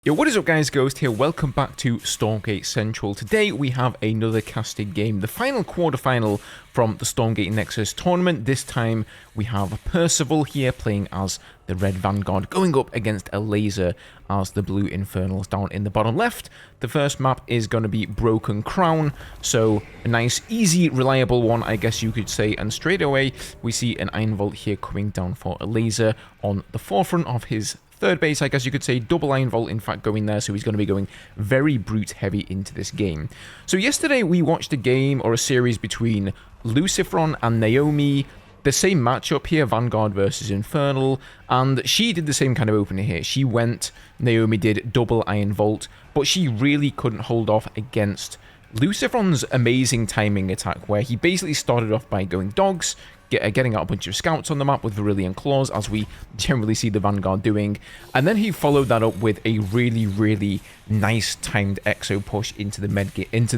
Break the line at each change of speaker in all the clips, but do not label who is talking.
Yo, what is up guys, Ghost here, welcome back to Stormgate Central. Today we have another casted game, the final quarterfinal from the Stormgate Nexus tournament. This time we have Percival here playing as the Red Vanguard, going up against Elazer as the Blue Infernals down in the bottom left. The first map is going to be Broken Crown, so a nice, easy, reliable one, I guess you could say. And straight away we see an Iron Vault here coming down for Elazer on the forefront of his third base, I guess you could say. Double Iron Vault, in fact, going there, so he's going to be going very brute heavy into this game. So yesterday we watched a game, or a series, between Luciferon and Naomi. The same matchup here, Vanguard versus Infernal, and she did the same kind of opener here. She went, Naomi did double Iron Vault, but she really couldn't hold off against Luciferon's amazing timing attack, where he basically started off by going dogs, getting out a bunch of scouts on the map with Virillion Claws, as we generally see the Vanguard doing, and then he followed that up with a really nice timed Exo push into the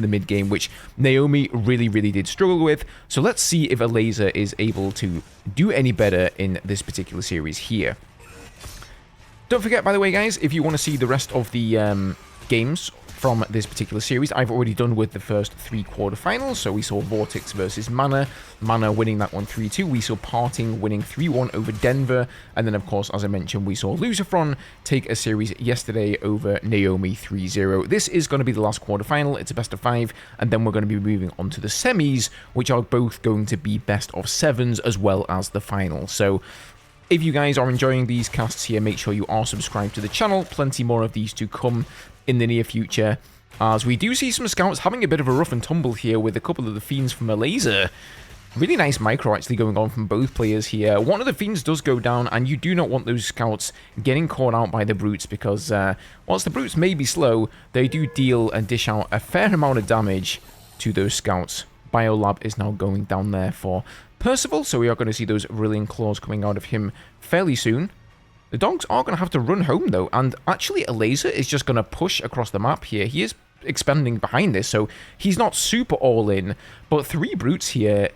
mid game, which Naomi really did struggle with. So let's see if Elazer is able to do any better in this particular series here. Don't forget, by the way, guys, if you want to see the rest of the games from this particular series, I've already done with the first three quarterfinals. So we saw Vortex versus Mana winning that one 3-2. We saw Parting winning 3-1 over Denver. And then, of course, as I mentioned, we saw Luciferon take a series yesterday over Naomi 3-0. This is going to be the last quarterfinal. It's a best of 5. And then we're going to be moving on to the semis, which are both going to be best of 7s as well as the final. So if you guys are enjoying these casts here, make sure you are subscribed to the channel. Plenty more of these to come in the near future, as we do see some scouts having a bit of a rough and tumble here with a couple of the fiends from Elazer. Really nice micro actually going on from both players here. One of the fiends does go down, and you do not want those scouts getting caught out by the brutes, because whilst the brutes may be slow, they do deal and dish out a fair amount of damage to those scouts. Biolab is now going down there for Percival, so we are going to see those Virillion Claws coming out of him fairly soon. The dogs are going to have to run home, though, and actually Elazer is just going to push across the map here. He is expanding behind this, so he's not super all-in, but 3 brutes here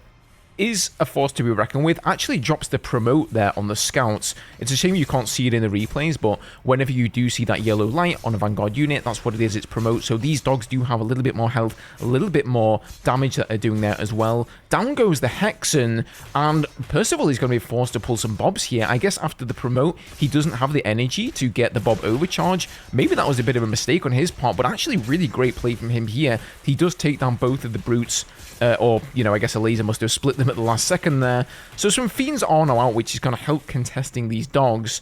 is a force to be reckoned with. Actually drops the promote there on the scouts. It's a shame you can't see it in the replays, but whenever you do see that yellow light on a Vanguard unit, that's what it is, it's promote. So these dogs do have a little bit more health, a little bit more damage that they're doing there as well. Down goes the Hexen, and Percival is going to be forced to pull some bobs here. I guess after the promote, he doesn't have the energy to get the bob overcharge. Maybe that was a bit of a mistake on his part, but actually really great play from him here. He does take down both of the brutes, or, you know, I guess Elazer must have split them at the last second there. So some fiends are now out, which is going to help contesting these dogs.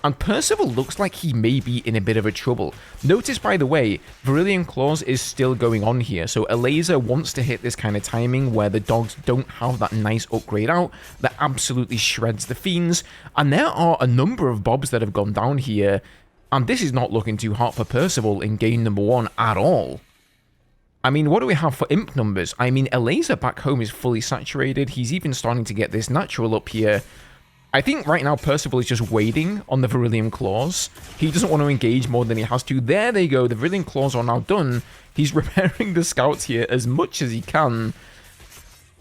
And Percival looks like he may be in a bit of a trouble. Notice, by the way, Virillion Claws is still going on here. So Elazer wants to hit this kind of timing where the dogs don't have that nice upgrade out that absolutely shreds the fiends. And there are a number of bobs that have gone down here. And this is not looking too hot for Percival in game number 1 at all. I mean, what do we have for imp numbers? I mean, Elazer back home is fully saturated. He's even starting to get this natural up here. I think right now Percival is just waiting on the Virillion Claws. He doesn't want to engage more than he has to. There they go. The Virillion Claws are now done. He's repairing the scouts here as much as he can.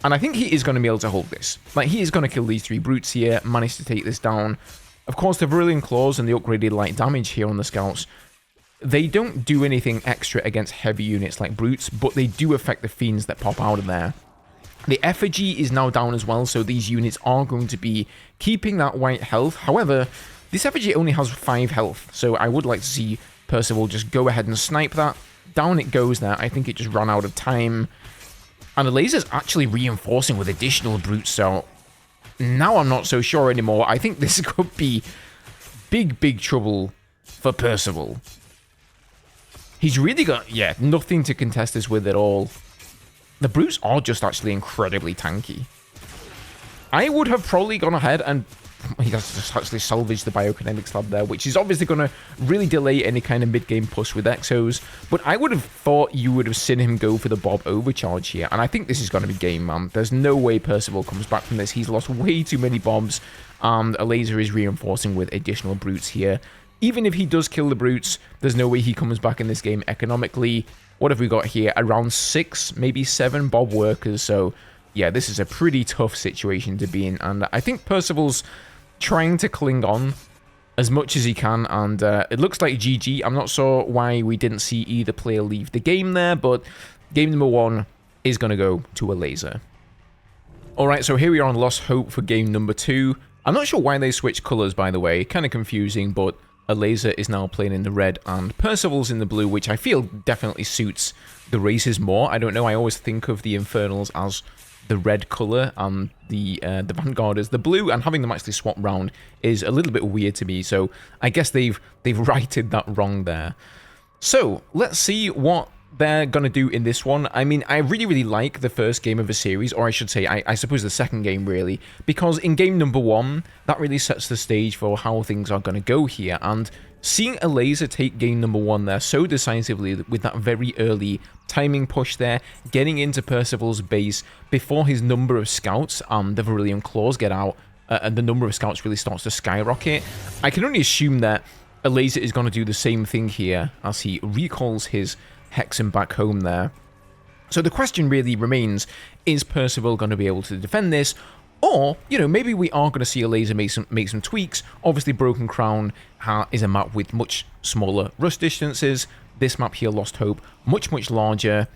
And I think he is going to be able to hold this. Like, he is going to kill these 3 brutes here, manage to take this down. Of course, the Virillion Claws and the upgraded light damage here on the scouts, they don't do anything extra against heavy units like brutes, but they do affect the fiends that pop out of there. The effigy is now down as well, so these units are going to be keeping that white health. However, this effigy only has 5 health, so I would like to see Percival just go ahead and snipe that. Down it goes there. I think it just ran out of time. And the Elazer's actually reinforcing with additional brutes, so now I'm not so sure anymore. I think this could be big trouble for Percival. He's really got, yeah, nothing to contest this with at all. The brutes are just actually incredibly tanky. I would have probably gone ahead and he has just actually salvaged the biokinetic slab there, which is obviously going to really delay any kind of mid-game push with Exos. But I would have thought you would have seen him go for the Bob overcharge here. And I think this is going to be game, man. There's no way Percival comes back from this. He's lost way too many bombs. And Elazer is reinforcing with additional brutes here. Even if he does kill the brutes, there's no way he comes back in this game economically. What have we got here? Around 6, maybe 7 Bob workers. So, yeah, this is a pretty tough situation to be in. And I think Percival's trying to cling on as much as he can, and it looks like GG. I'm not sure why we didn't see either player leave the game there, but game number 1 is going to go to Elazer. Alright, so here we are on Lost Hope for game number 2. I'm not sure why they switched colours, by the way. Kind of confusing, but Elazer is now playing in the red and Percival's in the blue, which I feel definitely suits the races more. I don't know, I always think of the Infernals as the red colour and the Vanguard as the blue, and having them actually swap round is a little bit weird to me, so I guess they've righted that wrong there. So, let's see what they're going to do in this one. I mean, I really like the first game of a series, or I should say, I suppose the second game, really, because in game number 1, that really sets the stage for how things are going to go here, and seeing Elazer take game number 1 there so decisively with that very early timing push there, getting into Percival's base before his number of scouts and the Varillion Claws get out, and the number of scouts really starts to skyrocket, I can only assume that Elazer is going to do the same thing here as he recalls his Hexen back home there. So the question really remains, is Percival going to be able to defend this? Or, you know, maybe we are going to see Elazer make some tweaks. Obviously, Broken Crown is a map with much smaller rush distances. This map here, Lost Hope, much larger.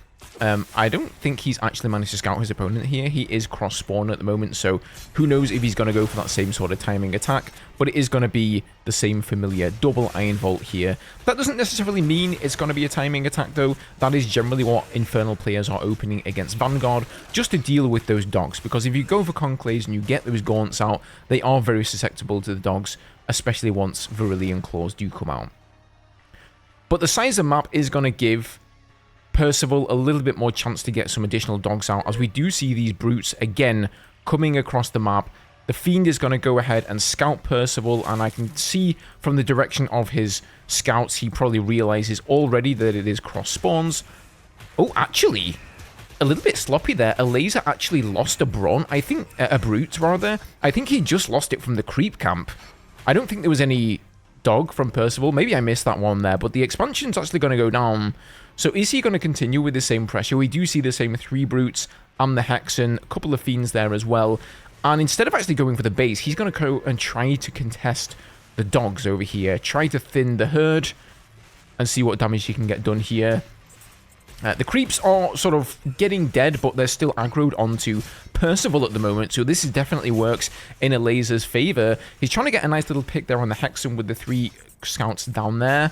I don't think he's actually managed to scout his opponent here. He is cross-spawn at the moment, so who knows if he's going to go for that same sort of timing attack, but it is going to be the same familiar double Iron Vault here. That doesn't necessarily mean it's going to be a timing attack, though. That is generally what Infernal players are opening against Vanguard, just to deal with those dogs, because if you go for Conclaves and you get those gaunts out, they are very susceptible to the dogs, especially once Varillion Claws do come out. But the size of the map is going to give Percival a little bit more chance to get some additional dogs out, as we do see these brutes again coming across the map. The Fiend is going to go ahead and scout Percival, and I can see from the direction of his scouts, he probably realizes already that it is cross spawns. Oh, actually, a little bit sloppy there. Elazer actually lost a Brawn, I think, a Brute rather. I think he just lost it from the creep camp. I don't think there was any dog from Percival. Maybe I missed that one there, but the expansion's actually going to go down. So is he going to continue with the same pressure? We do see the same 3 Brutes and the Hexen, a couple of Fiends there as well. And instead of actually going for the base, he's going to go and try to contest the dogs over here. Try to thin the herd and see what damage he can get done here. The creeps are sort of getting dead, but they're still aggroed onto Percival at the moment, so this definitely works in Elazer's favor. He's trying to get a nice little pick there on the Hexen with the 3 scouts down there.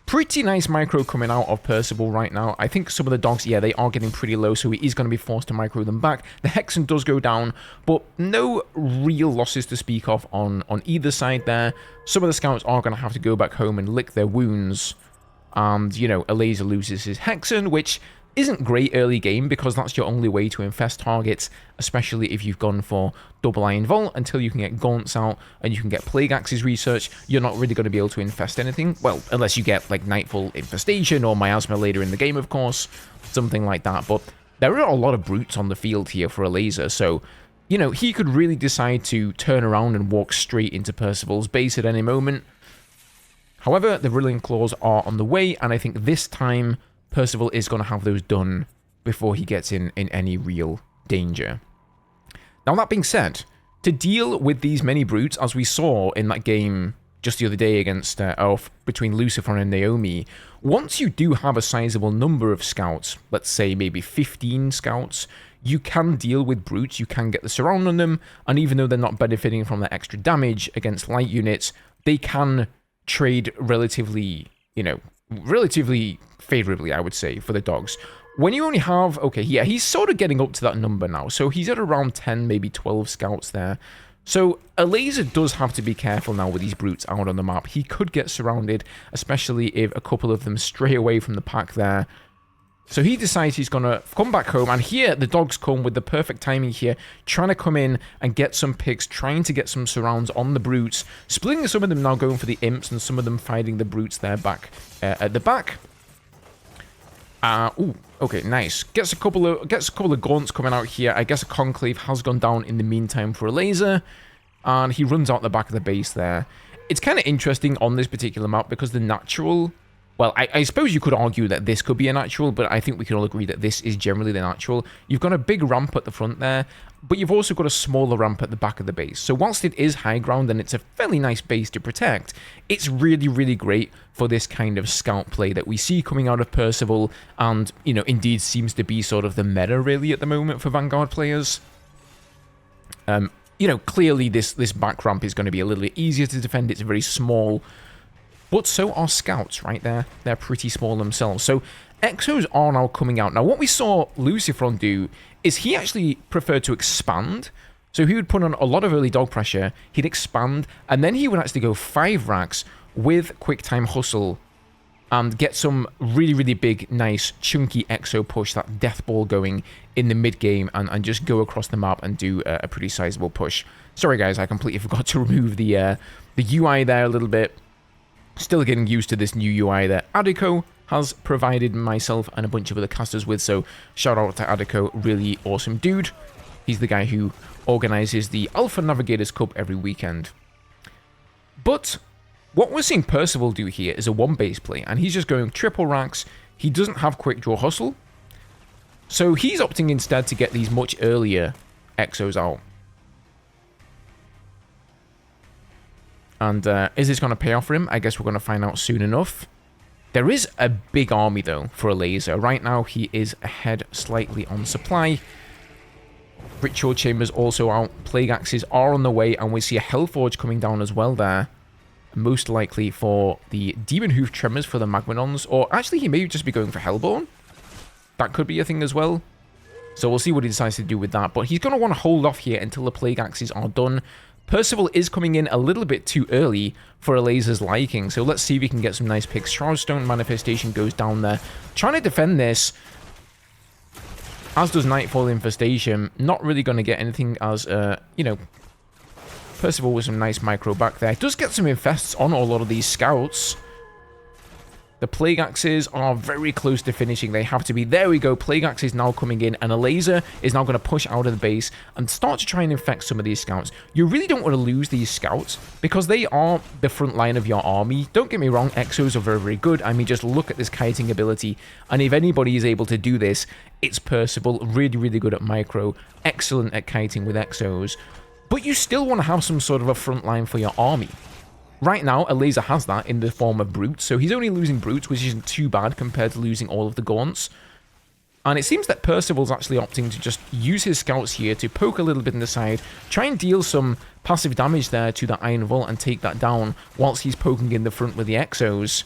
Pretty nice micro coming out of Percival right now. I think some of the dogs, yeah, they are getting pretty low, so he is going to be forced to micro them back. The Hexen does go down, but no real losses to speak of on either side there. Some of the scouts are going to have to go back home and lick their wounds. And, you know, Elazer loses his Hexen, which isn't great early game, because that's your only way to infest targets, especially if you've gone for double Iron Vault. Until you can get Gaunts out and you can get Plague Axes research, you're not really going to be able to infest anything. Well, unless you get, like, Nightfall Infestation or Miasma later in the game, of course, something like that. But there are a lot of brutes on the field here for Elazer, so, you know, he could really decide to turn around and walk straight into Percival's base at any moment. However, the Varillion Claws are on the way, and I think this time Percival is going to have those done before he gets in any real danger. Now, that being said, to deal with these many brutes, as we saw in that game just the other day against between Lucifer and Naomi, once you do have a sizable number of scouts, let's say maybe 15 scouts, you can deal with brutes, you can get the surround on them, and even though they're not benefiting from the extra damage against light units, they can trade relatively, you know, relatively favorably, I would say, for the dogs. When you only have, okay, yeah, he's sort of getting up to that number now, so he's at around 10, maybe 12 scouts there. So Elazer does have to be careful now with these brutes out on the map. He could get surrounded, especially if a couple of them stray away from the pack there. So he decides he's going to come back home, and here the dogs come with the perfect timing here, trying to come in and get some picks, trying to get some surrounds on the brutes, splitting some of them now going for the imps, and some of them fighting the brutes there back at the back. Ooh, okay, nice. Gets a couple of gaunts coming out here. I guess a conclave has gone down in the meantime for Elazer, and he runs out the back of the base there. It's kind of interesting on this particular map because the natural Well, I suppose you could argue that this could be a natural, but I think we can all agree that this is generally the natural. You've got a big ramp at the front there, but you've also got a smaller ramp at the back of the base. So whilst it is high ground and it's a fairly nice base to protect, it's really, really great for this kind of scout play that we see coming out of Percival and, you know, indeed seems to be sort of the meta really at the moment for Vanguard players. You know, clearly this back ramp is going to be a little bit easier to defend. It's very small. But so are scouts, right? They're pretty small themselves. So Exos are now coming out. Now, what we saw Lucifron do is he actually preferred to expand. So he would put on a lot of early dog pressure, he'd expand, and then he would actually go 5 racks with quick time hustle and get some really, really big, nice, chunky Exo push, that death ball going in the mid-game, and just go across the map and do a pretty sizable push. Sorry, guys, I completely forgot to remove the UI there a little bit. Still getting used to this new UI that Adiko has provided myself and a bunch of other casters with, so shout out to Adiko, really awesome dude. He's the guy who organizes the Alpha Navigators Cup every weekend. But what we're seeing Percival do here is a one base play, and he's just going triple racks. He doesn't have quick draw hustle, so he's opting instead to get these much earlier Exos out. And is this going to pay off for him? I guess we're going to find out soon enough. There is a big army, though, for Elazer. Right now, he is ahead slightly on supply. Ritual Chambers also out. Plague Axes are on the way, and we see a Hellforge coming down as well there. Most likely for the Demon Hoof Tremors for the Magmadons. Or actually, he may just be going for Hellborn. That could be a thing as well. So we'll see what he decides to do with that. But he's going to want to hold off here until the Plague Axes are done. Percival is coming in a little bit too early for Elazer's liking, so let's see if we can get some nice picks. Shroudstone Manifestation goes down there. Trying to defend this, as does Nightfall Infestation. Not really going to get anything as, you know, Percival with some nice micro back there. Does get some infests on a lot of these scouts. The Plague Axes are very close to finishing. They have to be. There we go. Plague Axe is now coming in, and Elazer is now going to push out of the base and start to try and infect some of these scouts. You really don't want to lose these scouts because they are the front line of your army. Don't get me wrong, Exos are very, very good. I mean, just look at this kiting ability, and if anybody is able to do this, it's Percival. Really, really good at micro. Excellent at kiting with Exos. But you still want to have some sort of a front line for your army. Right now, Elazer has that in the form of Brutes, so he's only losing Brutes, which isn't too bad compared to losing all of the Gaunts. And it seems that Percival's actually opting to just use his scouts here to poke a little bit in the side, try and deal some passive damage there to that Iron Vault and take that down whilst he's poking in the front with the Exos.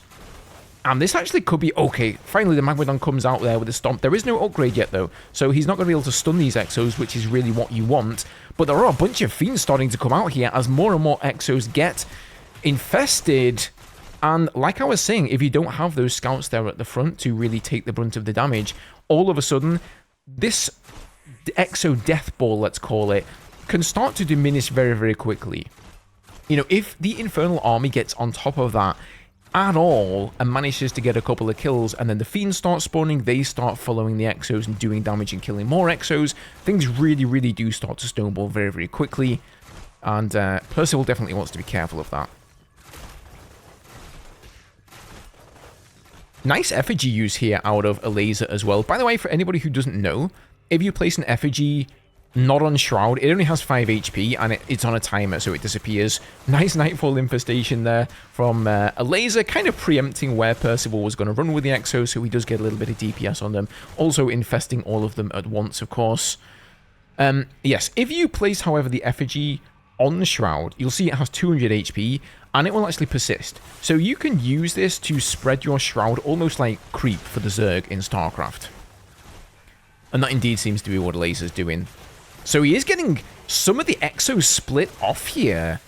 And this actually could be okay. Finally, the Magmadon comes out there with a Stomp. There is no upgrade yet, though, so he's not going to be able to stun these Exos, which is really what you want. But there are a bunch of Fiends starting to come out here as more and more Exos get infested, and like I was saying, if you don't have those scouts there at the front to really take the brunt of the damage, all of a sudden this Exo death ball, let's call it, can start to diminish very, very quickly. You know, if the Infernal Army gets on top of that at all and manages to get a couple of kills, and then the Fiends start spawning, they start following the Exos and doing damage and killing more Exos, things really, really do start to snowball very, very quickly, and Percival definitely wants to be careful of that. Nice effigy use here out of Elazer as well. By the way, for anybody who doesn't know, if you place an effigy not on Shroud, it only has 5 HP, and it's on a timer, so it disappears. Nice Nightfall Infestation there from Elazer, kind of preempting where Percival was going to run with the Exos, so he does get a little bit of DPS on them. Also infesting all of them at once, of course. Yes, if you place, however, the effigy on the Shroud, you'll see it has 200 HP, and it will actually persist. So you can use this to spread your Shroud almost like Creep for the Zerg in StarCraft. And that indeed seems to be what Elazer's doing. So he is getting some of the Exos split off here.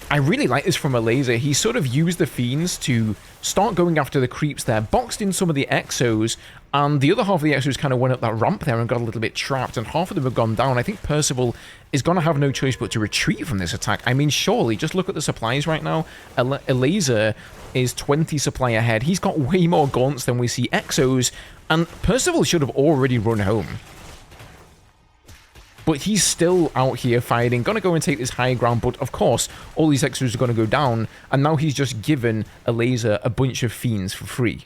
I really like this from Elazer. He sort of used the Fiends to start going after the creeps there, boxed in some of the Exos, and the other half of the Exos kind of went up that ramp there and got a little bit trapped, and half of them have gone down. I think Percival is going to have no choice but to retreat from this attack. I mean, surely, just look at the supplies right now. Elazer is 20 supply ahead. He's got way more Gaunts than we see Exos, and Percival should have already run home. But he's still out here fighting, gonna go and take this high ground, but of course, all these exos are gonna go down, and now he's just given Elazer a bunch of fiends for free.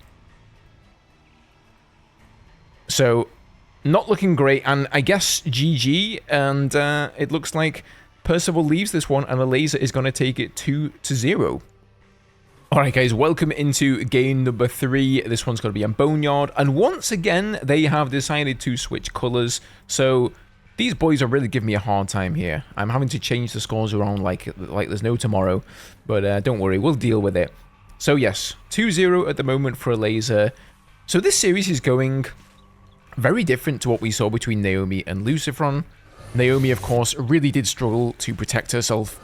So, not looking great, and I guess GG, and it looks like Percival leaves this one, and Elazer is gonna take it 2-0. Alright guys, welcome into game number 3. This one's going to be a Boneyard, and once again, they have decided to switch colours, so these boys are really giving me a hard time here. I'm having to change the scores around like there's no tomorrow, but don't worry, we'll deal with it. So yes, 2-0 at the moment for Elazer. So this series is going very different to what we saw between Naomi and Lucifron. Naomi, of course, really did struggle to protect herself,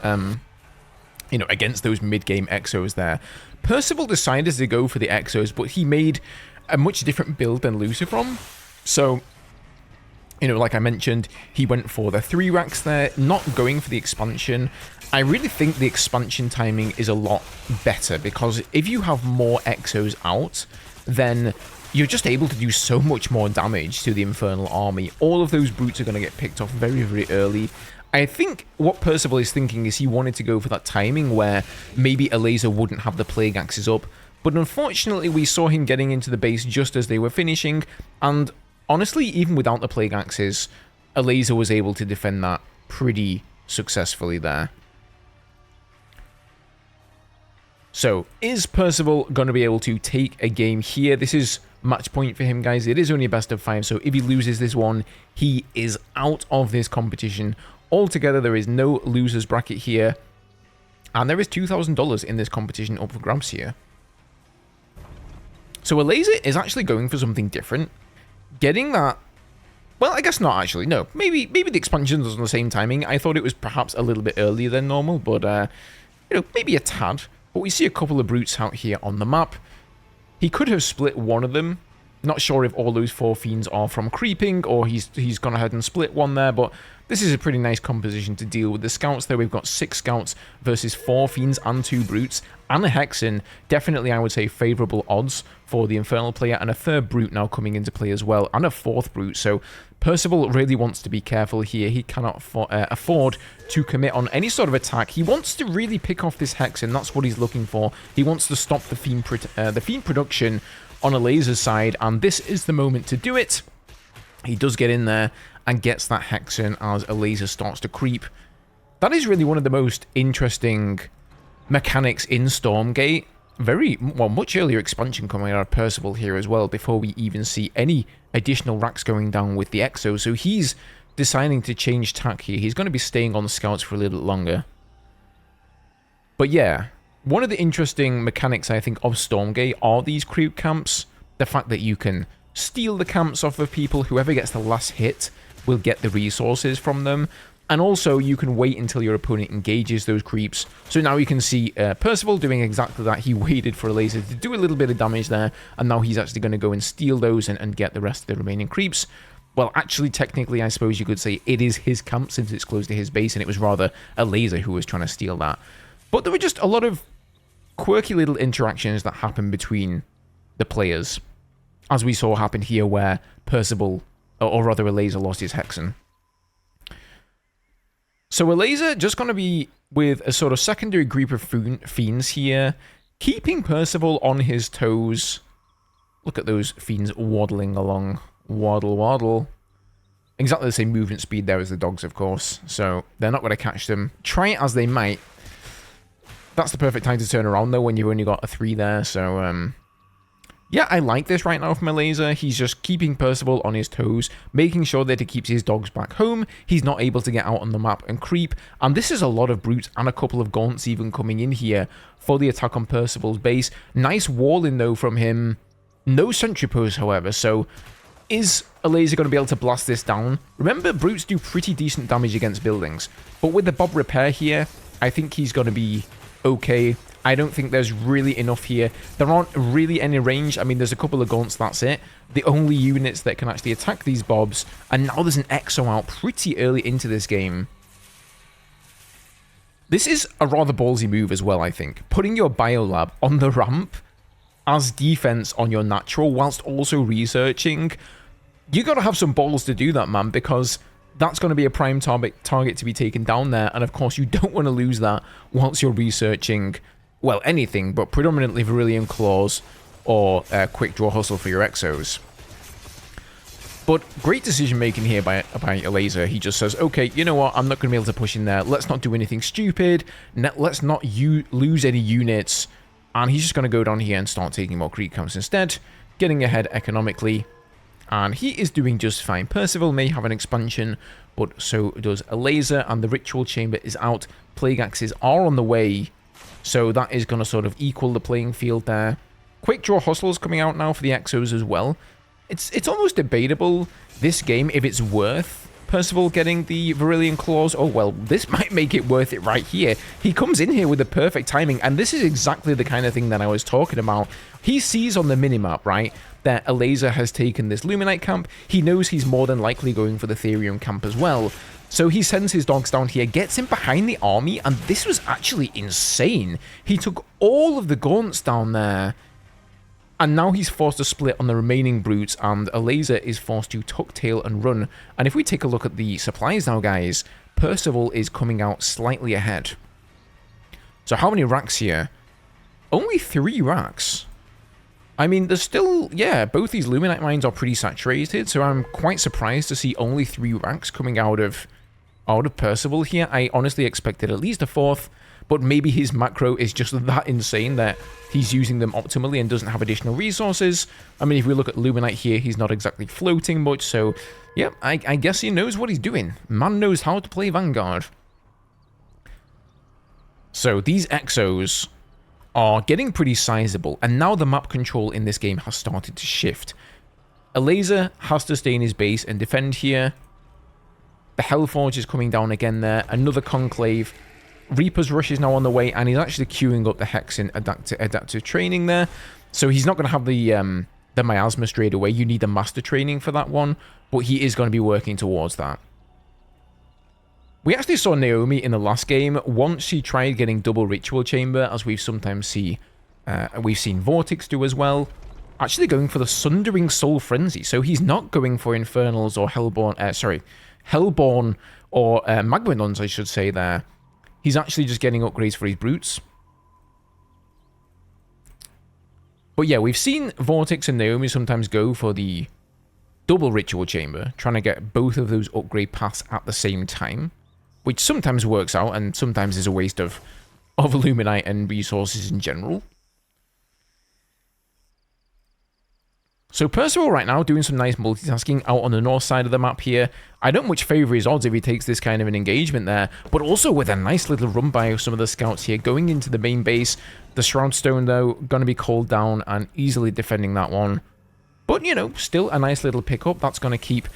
you know, against those mid-game Exos there. Percival decided to go for the Exos, but he made a much different build than Lucifron. So, you know, like I mentioned, he went for the 3 racks there, not going for the expansion. I really think the expansion timing is a lot better, because if you have more Exos out, then you're just able to do so much more damage to the Infernal Army. All of those brutes are going to get picked off very, very early. I think what Percival is thinking is he wanted to go for that timing where maybe Elazer wouldn't have the Plague Axes up, but unfortunately we saw him getting into the base just as they were finishing, and honestly, even without the Plague Axes, Elazer was able to defend that pretty successfully there. So, is Percival going to be able to take a game here? This is match point for him, guys. It is only a best of 5, so if he loses this one, he is out of this competition. Altogether, there is no losers bracket here, and there is $2,000 in this competition up for grabs here. So Elazer is actually going for something different. Getting that... Well, I guess not actually. No, maybe the expansion was on the same timing. I thought it was perhaps a little bit earlier than normal, but, you know, maybe a tad. But we see a couple of brutes out here on the map. He could have split one of them. Not sure if all those 4 fiends are from creeping, or he's gone ahead and split one there, but this is a pretty nice composition to deal with. The scouts there, we've got 6 scouts versus 4 fiends and 2 brutes, and a hexen. Definitely, I would say, favourable odds for the Infernal player, and a 3rd brute now coming into play as well, and a 4th brute, so Percival really wants to be careful here. He cannot afford to commit on any sort of attack. He wants to really pick off this hexen, that's what he's looking for. He wants to stop the fiend production on Elazer's side, and this is the moment to do it. He does get in there and gets that hexen as Elazer starts to creep. That is really one of the most interesting mechanics in Stormgate. Much earlier expansion coming out of Percival here as well, before we even see any additional racks going down with the Exo. So he's deciding to change tack here. He's going to be staying on the scouts for a little bit longer. But yeah, one of the interesting mechanics, I think, of Stormgate are these creep camps. The fact that you can steal the camps off of people. Whoever gets the last hit will get the resources from them. And also, you can wait until your opponent engages those creeps. So now you can see Percival doing exactly that. He waited for Elazer to do a little bit of damage there, and now he's actually going to go and steal those and get the rest of the remaining creeps. Well, actually, technically, I suppose you could say it is his camp since it's close to his base, and it was rather Elazer who was trying to steal that. But there were just a lot of quirky little interactions that happened between the players, as we saw happen here where Percival, or rather Elazer, lost his hexen. So Elazer just going to be with a sort of secondary group of fiends here, keeping Percival on his toes. Look at those fiends waddling along. Waddle, waddle. Exactly the same movement speed there as the dogs, of course. So they're not going to catch them. Try it as they might. That's the perfect time to turn around, though, when you've only got a 3 there. So, yeah, I like this right now from Elazer. He's just keeping Percival on his toes, making sure that he keeps his dogs back home. He's not able to get out on the map and creep. And this is a lot of brutes and a couple of gaunts even coming in here for the attack on Percival's base. Nice walling, though, from him. No sentry post, however, so is Elazer going to be able to blast this down? Remember, brutes do pretty decent damage against buildings, but with the Bob repair here, I think he's going to be okay. I don't think there's really enough here. There aren't really any range. I mean, there's a couple of gaunts, that's it. The only units that can actually attack these Bobs, and now there's an Exo out pretty early into this game. This is a rather ballsy move as well, I think. Putting your biolab on the ramp as defense on your natural whilst also researching. You got to have some balls to do that, man, because that's going to be a prime target to be taken down there. And of course, you don't want to lose that whilst you're researching, well, anything, but predominantly Virillion Claws or Quick Draw Hustle for your Exos. But great decision making here by Elazer. He just says, okay, you know what, I'm not going to be able to push in there. Let's not do anything stupid. Let's not lose any units. And he's just going to go down here and start taking more creep camps instead, getting ahead economically. And he is doing just fine. Percival may have an expansion, but so does Elazer, and the Ritual Chamber is out. Plague Axes are on the way, so that is going to sort of equal the playing field there. Quick Draw Hustle is coming out now for the Exos as well. It's almost debatable, this game, if it's worth Percival getting the Virillion Claws. Oh, well, this might make it worth it right here. He comes in here with the perfect timing, and this is exactly the kind of thing that I was talking about. He sees on the minimap, right, that Elazer has taken this Luminite camp. He knows he's more than likely going for the Therium camp as well. So he sends his dogs down here, gets him behind the army, and this was actually insane. He took all of the gaunts down there. And now he's forced to split on the remaining brutes, and Elazer is forced to tuck tail and run. And if we take a look at the supplies now, guys, Percival is coming out slightly ahead. So how many racks here? Only 3 racks. I mean, there's still, yeah, both these Luminite mines are pretty saturated, so I'm quite surprised to see only 3 racks coming out of Percival here. I honestly expected at least a 4th. But maybe his macro is just that insane that he's using them optimally and doesn't have additional resources. I mean, if we look at Luminite here, he's not exactly floating much. So, yeah, I guess he knows what he's doing. Man knows how to play Vanguard. So, these Exos are getting pretty sizable. And now the map control in this game has started to shift. Elazer has to stay in his base and defend here. The Hellforge is coming down again there. Another Conclave. Reaper's Rush is now on the way, and he's actually queuing up the Hexen adaptive training there. So he's not going to have the miasma straight away. You need the master training for that one, but he is going to be working towards that. We actually saw Naomi in the last game. Once she tried getting double Ritual Chamber, as we've sometimes seen Vortex do as well. Actually going for the Sundering Soul Frenzy. So he's not going for Infernals or Hellborn, Hellborn or Magmadons, I should say there. He's actually just getting upgrades for his brutes. But yeah, we've seen Vortex and Naomi sometimes go for the double Ritual Chamber, trying to get both of those upgrade paths at the same time, which sometimes works out and sometimes is a waste of Illuminite and resources in general. So Percival right now doing some nice multitasking out on the north side of the map here. I don't much favour his odds if he takes this kind of an engagement there, but also with a nice little run by some of the scouts here going into the main base. The Shroud Stone though going to be called down and easily defending that one. But you know, still a nice little pickup. That's going to keep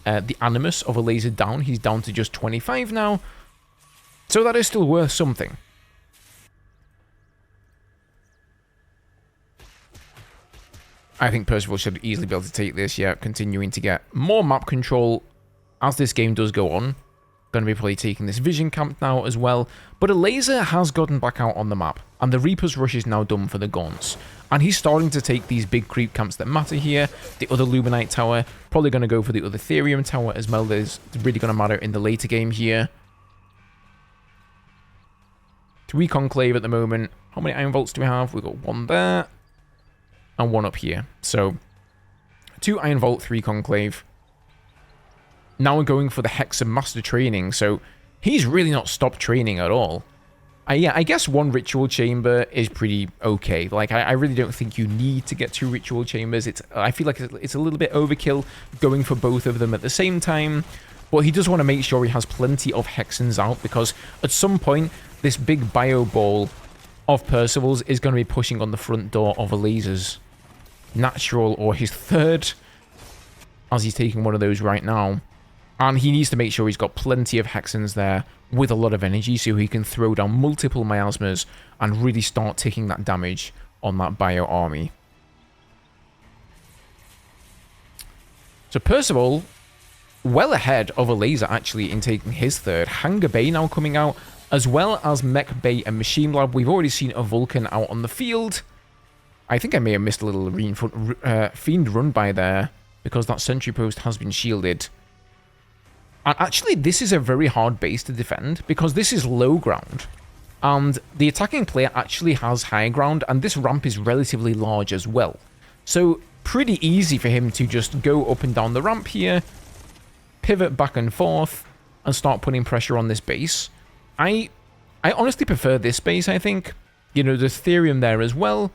the Animus of Elazer down. He's down to just 25 now. So that is still worth something. I think Percival should easily be able to take this, yeah, continuing to get more map control as this game does go on. Going to be probably taking this Vision Camp now as well. But Elazer has gotten back out on the map, and the Reaper's Rush is now done for the Gaunts. And he's starting to take these big creep camps that matter here. The other Luminite Tower, probably going to go for the other Therium Tower as well. That's really going to matter in the later game here. 3 Conclave at the moment. How many Iron Vaults do we have? We've got 1 there. And 1 up here. So, 2 Iron Vault, 3 Conclave. Now we're going for the Hexen Master Training. So, he's really not stopped training at all. Yeah, I guess 1 Ritual Chamber is pretty okay. Like, I really don't think you need to get 2 Ritual Chambers. I feel like it's a little bit overkill going for both of them at the same time. But he does want to make sure he has plenty of Hexens out, because at some point, this big bio ball of Percival's is going to be pushing on the front door of Elazer's natural or his 3rd, as he's taking one of those right now. And he needs to make sure he's got plenty of Hexens there with a lot of energy so he can throw down multiple miasmas and really start taking that damage on that bio army. So Percival, well ahead of Elazer actually in taking his 3rd. Hangar Bay now coming out, as well as Mech Bay and Machine Lab. We've already seen a Vulcan out on the field. I think I may have missed a little Fiend run by there, because that sentry post has been shielded. And actually, this is a very hard base to defend because this is low ground. And the attacking player actually has high ground, and this ramp is relatively large as well. So, pretty easy for him to just go up and down the ramp here, pivot back and forth, and start putting pressure on this base. I honestly prefer this base, I think. You know, there's Therium there as well.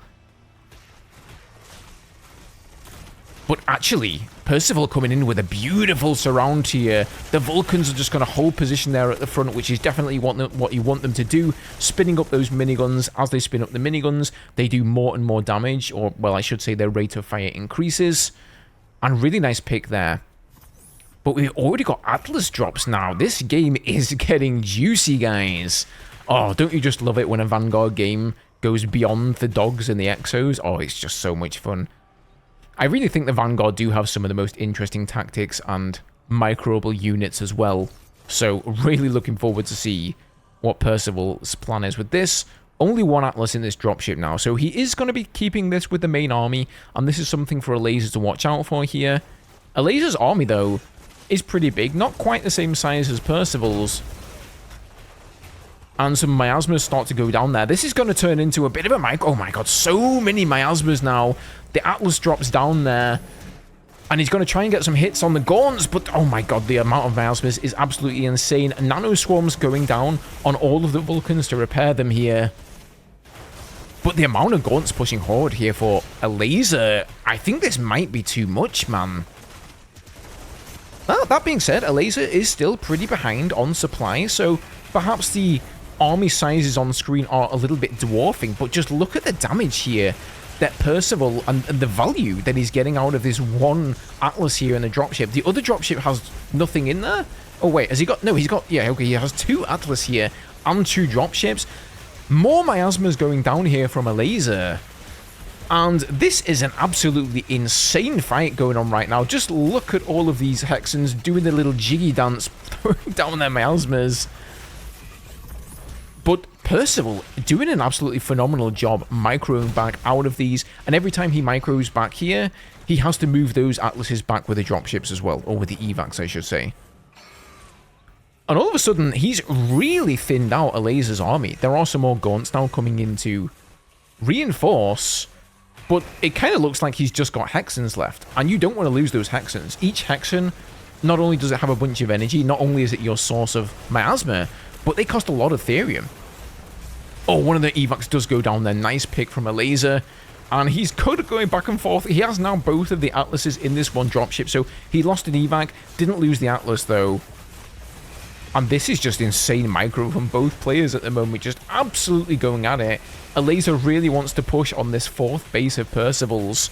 But actually, Percival coming in with a beautiful surround here. The Vulcans are just going to hold position there at the front, which is definitely what you want them to do. Spinning up those miniguns. As they spin up the miniguns, they do more and more damage. Or, well, I should say their rate of fire increases. And really nice pick there. But we've already got Atlas drops now. This game is getting juicy, guys. Oh, don't you just love it when a Vanguard game goes beyond the dogs and the exos? Oh, it's just so much fun. I really think the Vanguard do have some of the most interesting tactics and microable units as well. So, really looking forward to see what Percival's plan is with this. Only one Atlas in this dropship now, so he is going to be keeping this with the main army, and this is something for Elazer to watch out for here. Elazer's army, though, is pretty big. Not quite the same size as Percival's. And some miasmas start to go down there. This is going to turn into a bit of a mic. Oh my god, so many miasmas now. The Atlas drops down there. And he's going to try and get some hits on the Gaunts. But oh my god, the amount of miasmas is absolutely insane. Nano swarms going down on all of the Vulcans to repair them here. But the amount of Gaunts pushing forward here for Elazer, I think this might be too much, man. Well, that being said, Elazer is still pretty behind on supply. So perhaps the army sizes on screen are a little bit dwarfing, but just look at the damage here that Percival and the value that he's getting out of this one Atlas here in the dropship. The other dropship has nothing in there. Oh wait, has he got? No, he's got. Yeah, okay, he has 2 Atlas here and 2 dropships. More miasmas going down here from Elazer. And this is an absolutely insane fight going on right now. Just look at all of these Hexans doing the little jiggy dance, throwing down their miasmas. But Percival doing an absolutely phenomenal job microing back out of these. And every time he micros back here, he has to move those Atlases back with the dropships as well. Or with the evacs, I should say. And all of a sudden, he's really thinned out Elazer's army. There are some more Gaunts now coming in to reinforce. But it kind of looks like he's just got Hexans left. And you don't want to lose those Hexans. Each Hexan, not only does it have a bunch of energy, not only is it your source of miasma, but they cost a lot of Therium. Oh, one of the evacs does go down there. Nice pick from Elazer. And he's kind of going back and forth. He has now both of the Atlases in this one dropship. So he lost an evac. Didn't lose the Atlas, though. And this is just insane micro from both players at the moment. Just absolutely going at it. Elazer really wants to push on this 4th base of Percival's.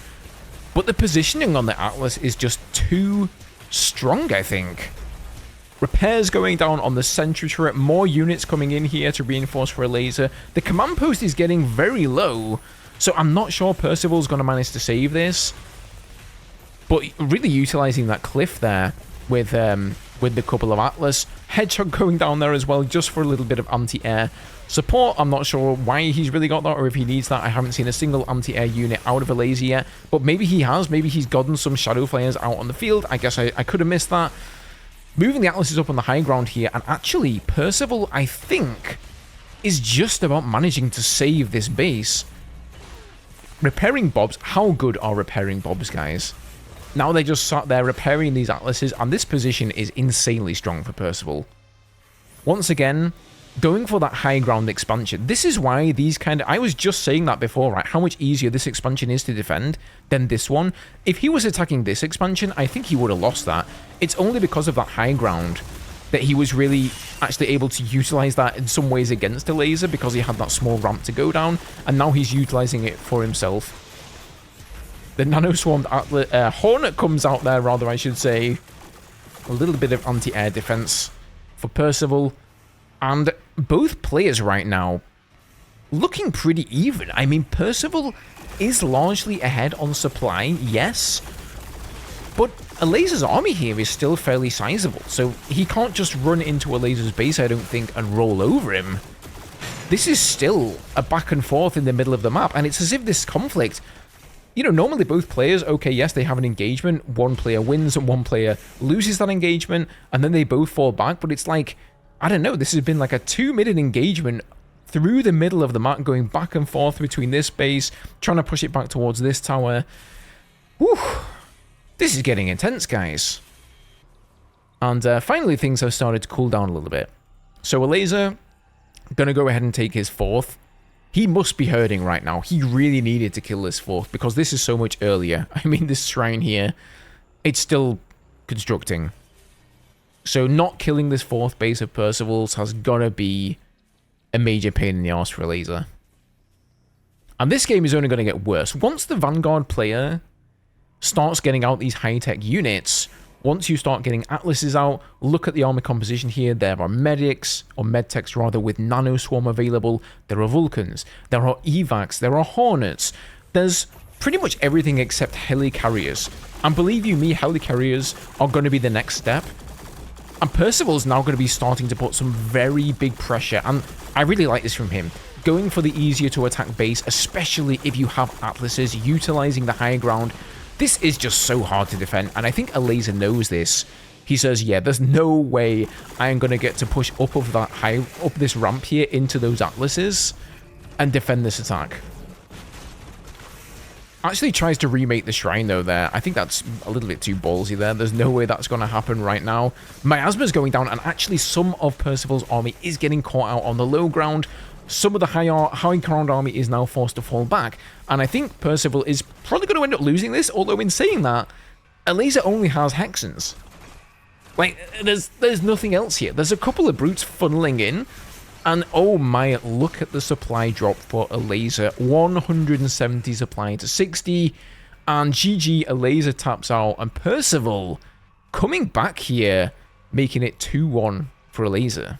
But the positioning on the Atlas is just too strong, I think. Repairs going down on the sentry turret. More units coming in here to reinforce for Elazer. The command post is getting very low. So I'm not sure Percival's going to manage to save this. But really utilizing that cliff there with the couple of Atlas. Hedgehog going down there as well, just for a little bit of anti-air support. I'm not sure why he's really got that or if he needs that. I haven't seen a single anti-air unit out of Elazer yet. But maybe he has. Maybe he's gotten some Shadow Flares out on the field. I guess I could have missed that. Moving the Atlases up on the high ground here, and actually, Percival, I think, is just about managing to save this base. Repairing Bobs. How good are repairing Bobs, guys? Now they just sat there repairing these Atlases, and this position is insanely strong for Percival. Once again, going for that high ground expansion. This is why these kind of... I was just saying that before, right? How much easier this expansion is to defend than this one. If he was attacking this expansion, I think he would have lost that. It's only because of that high ground that he was really actually able to utilize that in some ways against Elazer because he had that small ramp to go down, and now he's utilizing it for himself. The nano-swarmed Hornet comes out there, rather, I should say. A little bit of anti-air defense for Percival. And both players right now looking pretty even. I mean, Percival is largely ahead on supply, yes. But Elazer's army here is still fairly sizable. So he can't just run into Elazer's base, I don't think, and roll over him. This is still a back and forth in the middle of the map. And it's as if this conflict you know, normally both players, okay, yes, they have an engagement. One player wins and one player loses that engagement, and then they both fall back. But it's like, I don't know, this has been like a 2-minute engagement through the middle of the map, going back and forth between this base, trying to push it back towards this tower. Whew. This is getting intense, guys. And finally, things have started to cool down a little bit. So Elazer, gonna go ahead and take his 4th. He must be hurting right now. He really needed to kill this 4th, because this is so much earlier. I mean, this shrine here, it's still constructing. So not killing this 4th base of Percival's has gotta be a major pain in the arse for Elazer. And this game is only going to get worse. Once the Vanguard player starts getting out these high-tech units, once you start getting Atlases out, look at the army composition here. There are medics, or medtechs rather, with Nano Swarm available. There are Vulcans. There are evacs. There are Hornets. There's pretty much everything except helicarriers. And believe you me, helicarriers are going to be the next step. And Percival's now going to be starting to put some very big pressure, and I really like this from him. Going for the easier to attack base, especially if you have Atlases, utilizing the high ground. This is just so hard to defend, and I think Elazer knows this. He says, yeah, there's no way I am going to get to push up this ramp here into those Atlases and defend this attack. Actually tries to remake the shrine though there. I think that's a little bit too ballsy there. There's no way that's going to happen right now. Miasma's going down, and actually some of Percival's army is getting caught out on the low ground. Some of the high ground army is now forced to fall back. And I think Percival is probably going to end up losing this, although in saying that, Elazer only has Hexens. Like, there's nothing else here. There's a couple of brutes funneling in. And oh my, look at the supply drop for Elazer. 170 supply to 60. And GG, Elazer taps out. And Percival coming back here, making it 2-1 for Elazer.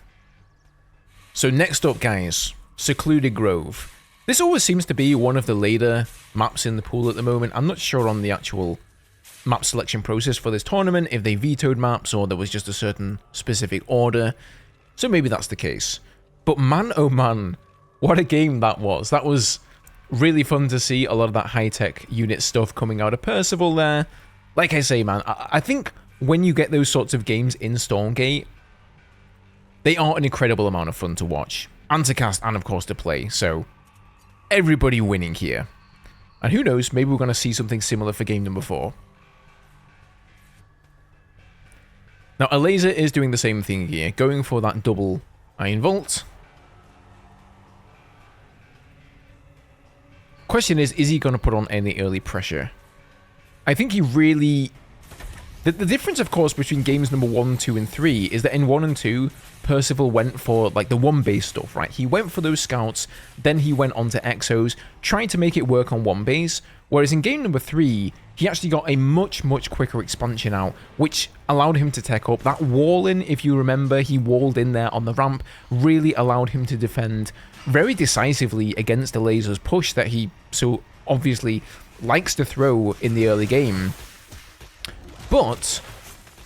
So next up, guys, Secluded Grove. This always seems to be one of the later maps in the pool at the moment. I'm not sure on the actual map selection process for this tournament, if they vetoed maps or there was just a certain specific order. So maybe that's the case. But man, oh man, what a game that was. That was really fun to see a lot of that high-tech unit stuff coming out of Percival there. Like I say, man, I think when you get those sorts of games in Stormgate, they are an incredible amount of fun to watch, and to cast, and of course to play. So, everybody winning here. And who knows, maybe we're going to see something similar for game number 4. Now, Elazer is doing the same thing here, going for that double Iron Vault. Question is he going to put on any early pressure? I think he really... The difference, of course, between games number 1, 2, and 3 is that in 1 and 2, Percival went for, like, the one-base stuff, right? He went for those scouts, then he went on to Exos, trying to make it work on one base, whereas in game number 3, he actually got a much, much quicker expansion out, which allowed him to tech up. That wall-in, if you remember, he walled in there on the ramp, really allowed him to defend very decisively against Elazer's push that he so obviously likes to throw in the early game. But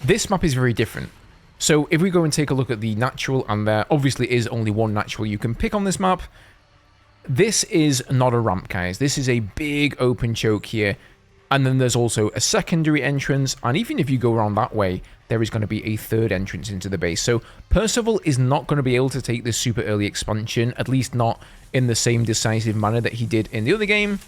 this map is very different. So if we go and take a look at the natural, and there obviously is only one natural you can pick on this map, this is not a ramp, guys. This is a big open choke here. And then there's also a secondary entrance, and even if you go around that way, there is going to be a third entrance into the base. So Percival is not going to be able to take this super early expansion, at least not in the same decisive manner that he did in the other game.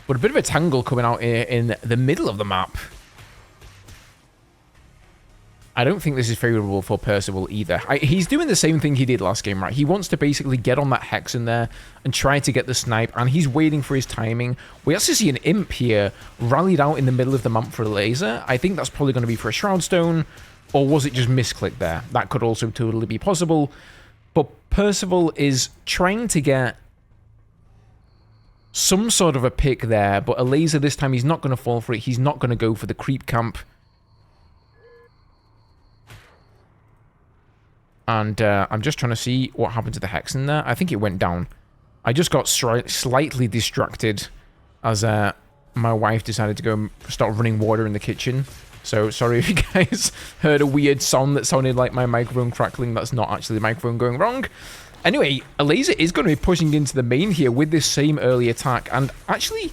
But a bit of a tangle coming out here in the middle of the map. I don't think this is favorable for Percival either. He's doing the same thing he did last game, right? He wants to basically get on that Hex in there and try to get the snipe, and he's waiting for his timing. We also see an Imp here rallied out in the middle of the map for Elazer. I think that's probably going to be for a Shroud Stone, or was it just misclick there? That could also totally be possible. But Percival is trying to get some sort of a pick there, but Elazer this time, he's not going to fall for it. He's not going to go for the creep camp. And I'm just trying to see what happened to the Hexen there. I think it went down. I just got slightly distracted as my wife decided to go and start running water in the kitchen. So sorry if you guys heard a weird sound that sounded like my microphone crackling. That's not actually the microphone going wrong. Anyway, Elazer is going to be pushing into the main here with this same early attack. And actually,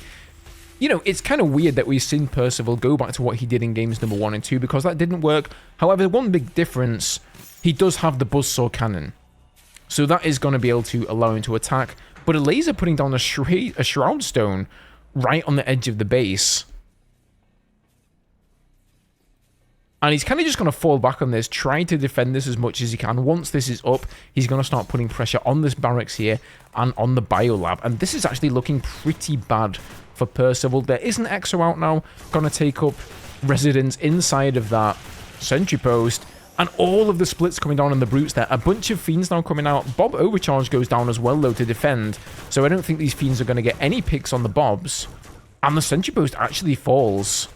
you know, it's kind of weird that we've seen Percival go back to what he did in games number 1 and 2 because that didn't work. However, one big difference, he does have the buzzsaw cannon. So that is going to be able to allow him to attack. But Elazer putting down a Shroud Stone right on the edge of the base. And he's kind of just going to fall back on this, try to defend this as much as he can. Once this is up, he's going to start putting pressure on this barracks here and on the biolab. And this is actually looking pretty bad for Percival. There is an Exo out now, going to take up residence inside of that sentry post. And all of the splits coming down on the brutes there. A bunch of fiends now coming out. Bob Overcharge goes down as well, though, to defend. So I don't think these fiends are going to get any picks on the bobs. And the sentry post actually falls.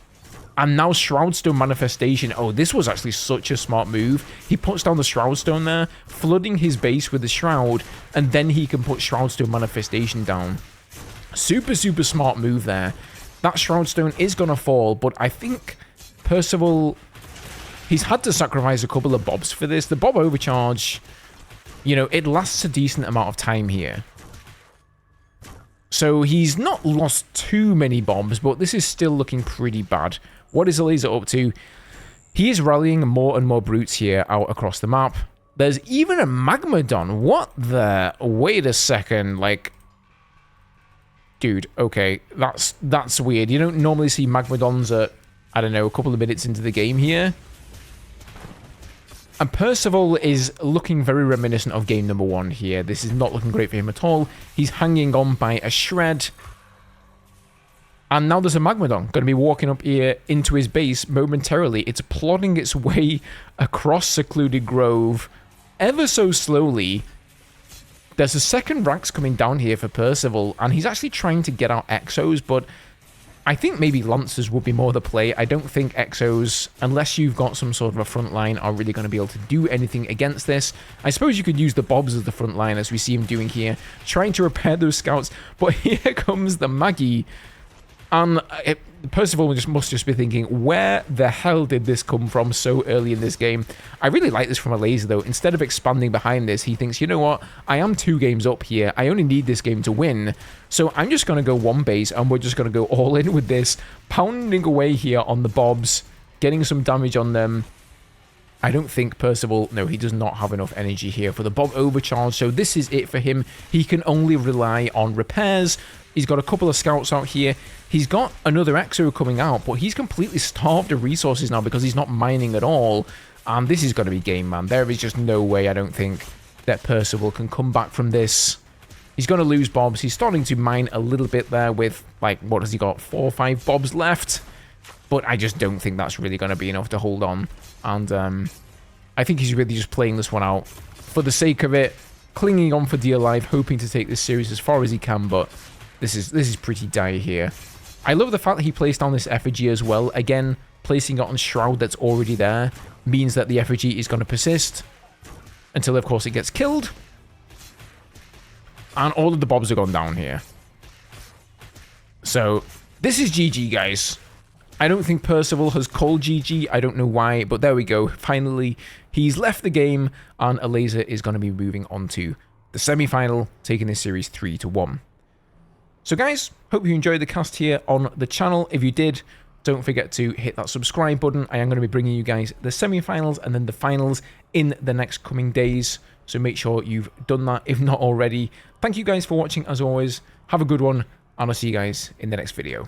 And now Shroudstone Manifestation. Oh, this was actually such a smart move. He puts down the Shroudstone there, flooding his base with the Shroud, and then he can put Shroudstone Manifestation down. Super, super smart move there. That Shroudstone is going to fall, but I think Percival, he's had to sacrifice a couple of bobs for this. The Bob Overcharge, you know, it lasts a decent amount of time here. So he's not lost too many bombs, but this is still looking pretty bad. What is Elazer up to? He is rallying more and more brutes here out across the map. There's even a Magmadon. What the? Wait a second. Like, dude, okay. That's weird. You don't normally see Magmadons at, I don't know, a couple of minutes into the game here. And Percival is looking very reminiscent of game number 1 here. This is not looking great for him at all. He's hanging on by a shred. And now there's a Magmadon going to be walking up here into his base momentarily. It's plodding its way across Secluded Grove ever so slowly. There's a second Rax coming down here for Percival, and he's actually trying to get out Exos, but I think maybe Lancers would be more the play. I don't think Exos, unless you've got some sort of a front line, are really going to be able to do anything against this. I suppose you could use the Bobs as the front line, as we see him doing here, trying to repair those scouts. But here comes the Maggie. And Percival must just be thinking, where the hell did this come from so early in this game? I really like this from Elazer, though. Instead of expanding behind this, he thinks, you know what? I am 2 games up here. I only need this game to win. So I'm just going to go 1 base, and we're just going to go all in with this, pounding away here on the Bobs, getting some damage on them. I don't think Percival, no, he does not have enough energy here for the Bob Overcharge, so this is it for him. He can only rely on repairs. He's got a couple of scouts out here. He's got another Exo coming out, but he's completely starved of resources now because he's not mining at all. And this is going to be game, man. There is just no way, I don't think, that Percival can come back from this. He's going to lose Bobs. He's starting to mine a little bit there with, like, what has he got? 4 or 5 Bobs left. But I just don't think that's really going to be enough to hold on. And I think he's really just playing this one out for the sake of it, clinging on for dear life, hoping to take this series as far as he can, but this is pretty dire here. I love the fact that he placed down this effigy as well. Again, placing it on Shroud that's already there means that the effigy is going to persist until, of course, it gets killed. And all of the Bobs are gone down here. So, this is GG, guys. I don't think Percival has called GG. I don't know why, but there we go. Finally, he's left the game, and Elazer is going to be moving on to the semi-final, taking this series 3-1. So guys, hope you enjoyed the cast here on the channel. If you did, don't forget to hit that subscribe button. I am going to be bringing you guys the semi-finals and then the finals in the next coming days. So make sure you've done that, if not already. Thank you guys for watching, as always. Have a good one, and I'll see you guys in the next video.